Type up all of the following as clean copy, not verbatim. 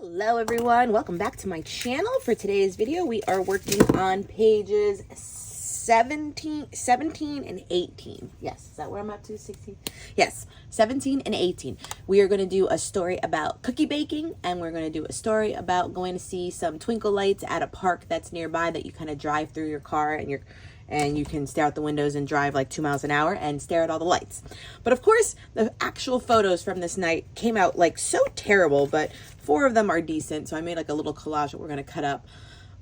Hello everyone, welcome back to my channel. For today's video, we are working on pages 17 and 18. Yes, is that where I'm up to? 16? Yes, 17 and 18. We are going to do a story about cookie baking, and we're going to do a story about going to see some twinkle lights at a park that's nearby that you kind of drive through your car and you can stare out the windows and drive like 2 miles an hour and stare at all the lights. But of course, the actual photos from this night came out like so terrible, but 4 of them are decent. So I made like a little collage that we're going to cut up.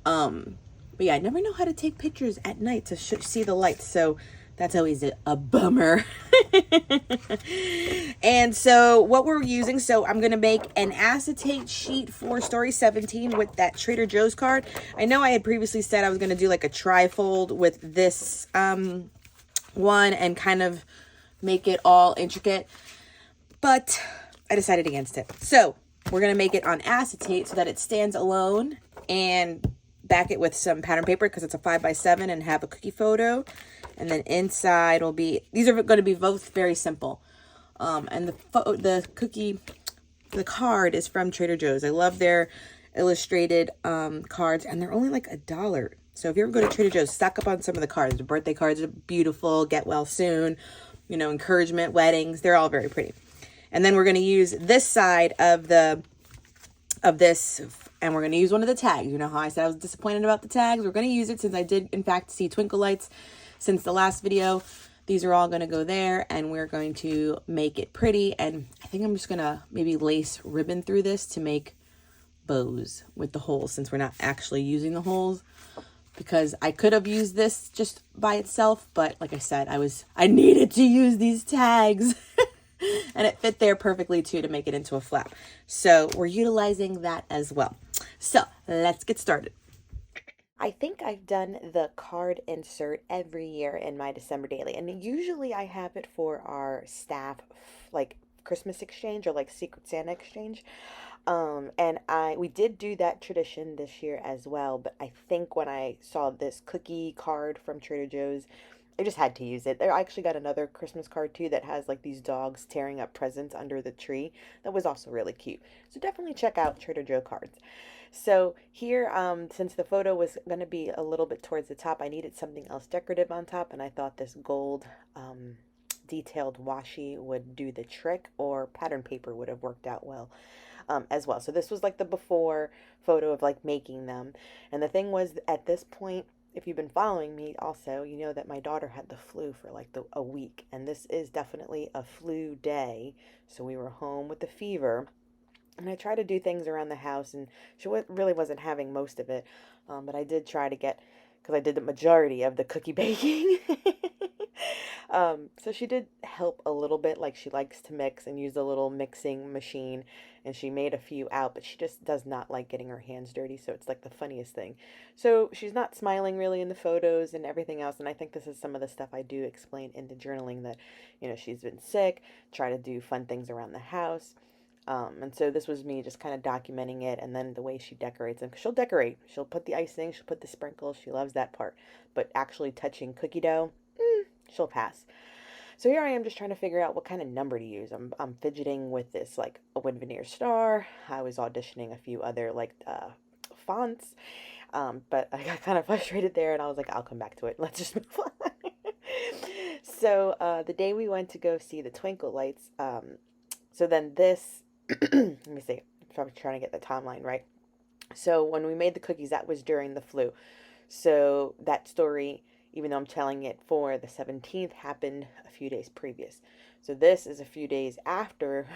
But yeah, I never know how to take pictures at night to see the lights. So that's always a bummer. And so what we're using, so I'm going to make an acetate sheet for story 17 with that Trader Joe's card. I know I had previously said I was going to do like a trifold with this one and kind of make it all intricate, but I decided against it. So we're going to make it on acetate so that it stands alone, and back it with some pattern paper because it's a 5x7 and have a cookie photo. And then inside will be, these are going to be both very simple. And the card is from Trader Joe's. I love their illustrated cards, and they're only like $1. So if you ever go to Trader Joe's, stock up on some of the cards. The birthday cards are beautiful, get well soon, you know, encouragement, weddings, they're all very pretty. And then we're going to use this side of this, and we're going to use one of the tags. You know how I said I was disappointed about the tags? We're going to use it since I did, in fact, see twinkle lights since the last video. These are all going to go there, and we're going to make it pretty. And I think I'm just going to maybe lace ribbon through this to make bows with the holes, since we're not actually using the holes, because I could have used this just by itself. But like I said, I needed to use these tags. And it fit there perfectly too to make it into a flap. So we're utilizing that as well. So let's get started. I think I've done the card insert every year in my December daily. And usually I have it for our staff, like Christmas exchange or like Secret Santa exchange. And we did do that tradition this year as well. But I think when I saw this cookie card from Trader Joe's, I just had to use it. I actually got another Christmas card too that has like these dogs tearing up presents under the tree. That was also really cute. So definitely check out Trader Joe cards. So here, since the photo was going to be a little bit towards the top, I needed something else decorative on top, and I thought this gold detailed washi would do the trick, or pattern paper would have worked out well as well. So this was like the before photo of like making them. And the thing was, at this point, if you've been following me also, you know that my daughter had the flu for like a week, and this is definitely a flu day. So we were home with the fever, and I tried to do things around the house, and she really wasn't having most of it. But I did try to get, because I did the majority of the cookie baking. So she did help a little bit. Like, she likes to mix and use a little mixing machine, and she made a few out, but she just does not like getting her hands dirty. So it's like the funniest thing. So she's not smiling really in the photos and everything else. And I think this is some of the stuff I do explain in the journaling, that, you know, she's been sick, try to do fun things around the house. And so this was me just kind of documenting it, and then the way she decorates them. She'll decorate. She'll put the icing, she'll put the sprinkles. She loves that part. But actually touching cookie dough, she'll pass. So here I am just trying to figure out what kind of number to use. I'm fidgeting with this, like a wood veneer star. I was auditioning a few other like fonts, but I got kind of frustrated there, and I was like, I'll come back to it. Let's just move on. So the day we went to go see the twinkle lights, so then this, let me see, I'm trying to get the timeline right. So when we made the cookies, that was during the flu. So that story, even though I'm telling it for the 17th, happened a few days previous. So this is a few days after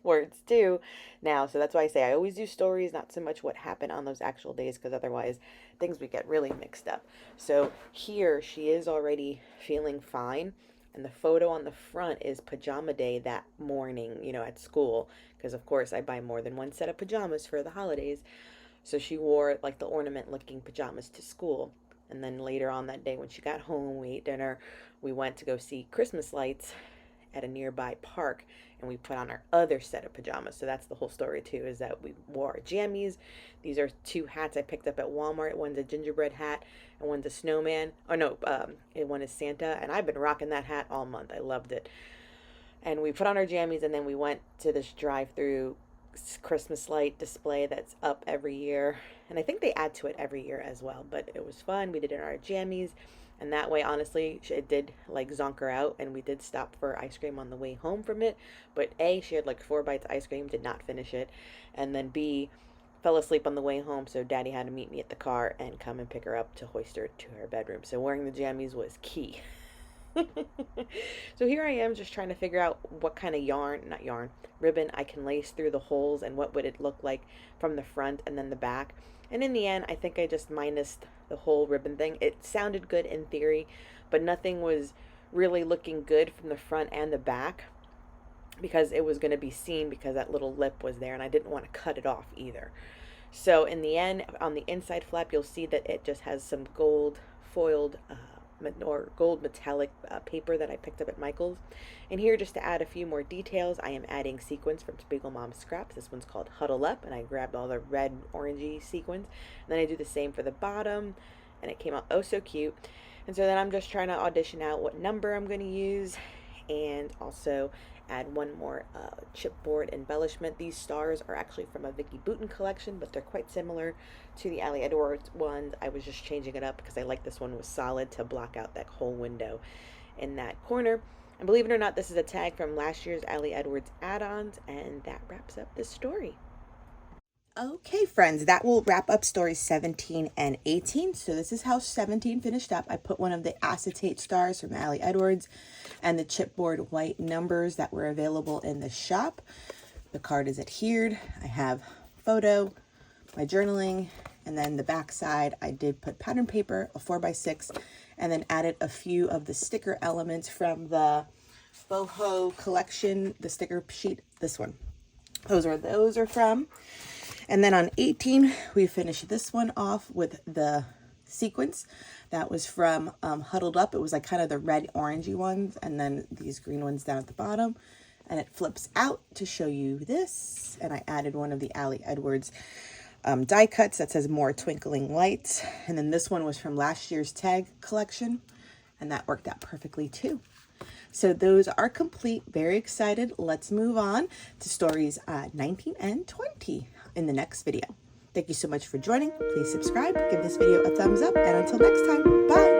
where it's due now. So that's why I say I always do stories, not so much what happened on those actual days, because otherwise things would get really mixed up. So here she is already feeling fine. And the photo on the front is pajama day that morning, you know, at school. Because, of course, I buy more than one set of pajamas for the holidays. So she wore, like, the ornament-looking pajamas to school. And then later on that day when she got home, we ate dinner. We went to go see Christmas lights at a nearby park. And we put on our other set of pajamas. So that's the whole story, too, is that we wore our jammies. These are 2 hats I picked up at Walmart. One's a gingerbread hat, and one's a snowman. Oh, no, and one is Santa. And I've been rocking that hat all month. I loved it. And we put on our jammies, and then we went to this drive-through Christmas light display that's up every year. And I think they add to it every year as well. But it was fun. We did it in our jammies. And that way, honestly, it did like zonk her out. And we did stop for ice cream on the way home from it. But A, she had like 4 bites of ice cream, did not finish it. And then B, fell asleep on the way home. So Daddy had to meet me at the car and come and pick her up to hoist her to her bedroom. So wearing the jammies was key. So here I am just trying to figure out what kind of ribbon I can lace through the holes and what would it look like from the front and then the back. And in the end, I think I just minused the whole ribbon thing. It sounded good in theory, but nothing was really looking good from the front and the back because it was going to be seen because that little lip was there and I didn't want to cut it off either. So in the end, on the inside flap, you'll see that it just has some gold foiled or gold metallic paper that I picked up at Michael's. And here, just to add a few more details, I am adding sequins from Spiegelmom Scraps. This one's called Huddle Up, and I grabbed all the red orangey sequins. And then I do the same for the bottom, and it came out oh so cute. And so then I'm just trying to audition out what number I'm going to use, and also add one more chipboard embellishment. These stars are actually from a Vicky Bouton collection, but they're quite similar to the Ali Edwards ones. I was just changing it up because I like this one was solid to block out that whole window in that corner. And believe it or not, this is a tag from last year's Ali Edwards add-ons, and that wraps up this story. Okay, friends, that will wrap up stories 17 and 18. So this is how 17 finished up. I put one of the acetate stars from Ali Edwards and the chipboard white numbers that were available in the shop. The card is adhered. I have photo, my journaling, and then the back side, I did put pattern paper, a 4x6, and then added a few of the sticker elements from the boho collection, the sticker sheet, this one. Those are from. And then on 18, we finished this one off with the sequins. That was from Huddled Up. It was like kind of the red orangey ones, and then these green ones down at the bottom. And it flips out to show you this. And I added one of the Ali Edwards die cuts that says More Twinkling Lights. And then this one was from last year's tag collection, and that worked out perfectly too. So those are complete. Very excited. Let's move on to stories 19 and 20 in the next video. Thank you so much for joining. Please subscribe, give this video a thumbs up, and until next time, bye.